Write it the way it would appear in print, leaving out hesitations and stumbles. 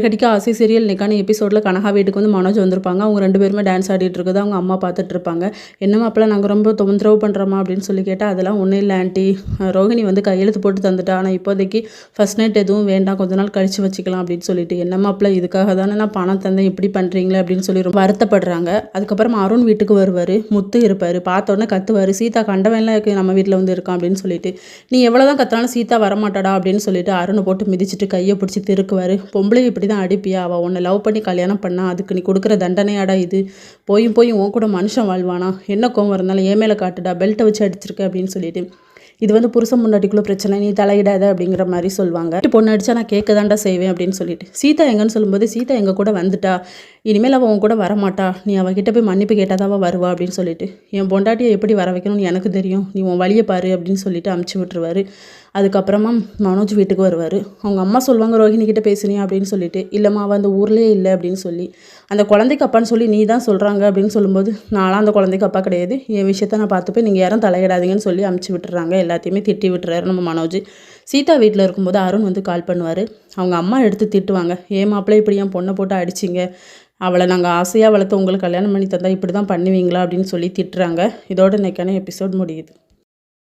கடிக்க ஆசை சீரியல் இன்னைக்கான எபிசோடில் கனகா வீட்டுக்கு வந்து மனோஜ் வந்திருப்பாங்க. அவங்க 2 பேருமே டான்ஸ் ஆடிட்டு இருக்குது அவங்க அம்மா பார்த்துட்டு இருப்பாங்க. என்னம்மா அப்பெல்லாம் நாங்கள் ரொம்ப தொந்தரவு பண்ணுறோமா அப்படின்னு சொல்லி கேட்டால், அதெல்லாம் ஒன்றும் இல்லை ஆண்டி, ரோஹிணி வந்து கையெழுத்து போட்டு தந்துட்டா, ஆனால் இப்போதைக்கு ஃபர்ஸ்ட் நைட் எதுவும் வேண்டாம், கொஞ்ச நாள் கழித்து வச்சுக்கலாம் அப்படின்னு சொல்லிட்டு. என்னம்மா அப்பெல்லாம் இதுக்காக தானே நான் பணம் தந்தேன், இப்படி பண்ணுறீங்களே அப்படின்னு சொல்லி ரொம்ப வருத்தப்படுறாங்க. அதுக்கப்புறம் அருண் வீட்டுக்கு வருவார். முத்து இருப்பார். பார்த்தோன்னே கத்துவார், சீதா கண்டவன்லாம் இருக்குது நம்ம வீட்டில் வந்து இருக்கான் அப்படின்னு சொல்லிட்டு. நீ எவ்வளோ தான் கத்துனாலும் சீதா வரமாட்டாடா அப்படின்னு சொல்லிட்டு அருணை போட்டு மிதிச்சுட்டு கையை பிடிச்சி திருக்குவார். பொம்பளை இப்படி தான் அடிப்பியா, அவள் உன்னை லவ் பண்ணி கல்யாணம் பண்ணா, அதுக்கு நீ கொடுக்குற தண்டனையாடா இது, போயும் உன் கூட மனுஷன் வாழ்வானா, என்ன கோவம் இருந்தாலும் என் மேலே காட்டுடா, பெல்ட்டை வச்சு அடிச்சிருக்க அப்படின்னு சொல்லிட்டு. இது வந்து புருஷன் முன்னாடிக்குள்ள பிரச்சனை, நீ தலையிடாத அப்படிங்கிற மாதிரி சொல்லுவாங்க. பொண்ணு அடிச்சா நான் கேட்க தாண்டா செய்வேன் அப்படின்னு சொல்லிட்டு. சீதா எங்கன்னு சொல்லும்போது, சீதா எங்கள் கூட வந்துட்டா, இனிமேல் அவள் உன் கூட வரமாட்டா, நீ அவகிட்ட போய் மன்னிப்பு கேட்டால் அவள் வருவா அப்படின்னு சொல்லிட்டு. என் பொண்டாட்டியை எப்படி வர வைக்கணும்னு எனக்கு தெரியும், நீ உன் வழியை பாரு அப்படின்னு சொல்லிட்டு அமுச்சு விட்டுருவாரு. அதுக்கப்புறமா மனோஜ் வீட்டுக்கு வருவார். அவங்க அம்மா சொல்லுவாங்க, ரோஹிணி கிட்ட பேசுனியா அப்படின்னு சொல்லிட்டு. இல்லைம்மா அவள் அந்த ஊர்லேயே இல்லை அப்படின்னு சொல்லி. அந்த குழந்தைக்கு அப்பான்னு சொல்லி நீ தான் சொல்கிறாங்க அப்படின்னு சொல்லும்போது, நான்லாம் அந்த குழந்தைக்கு அப்பா கிடையாது, என் விஷயத்த நான் பார்த்துப்பேன், நீங்கள் யாரும் தலையிடாதீங்கன்னு சொல்லி அமுச்சு விட்டுறாங்க. எல்லாத்தையுமே திட்டி விட்டுறாரு நம்ம மனோஜ். சீதா வீட்டில் இருக்கும்போது அருண் வந்து கால் பண்ணுவார். அவங்க அம்மா எடுத்து திட்டுவாங்க, ஏன் மாப்பிள்ளை இப்படி என் பொண்ணை போட்டு அடிச்சிங்க, அவளை நாங்கள் ஆசையாக வளர்த்து உங்களுக்கு கல்யாணம் பண்ணி தந்தால் இப்படி தான் பண்ணுவீங்களா அப்படின்னு சொல்லி திட்டுறாங்க. இதோட இன்னைக்கான எபிசோட் முடியுது.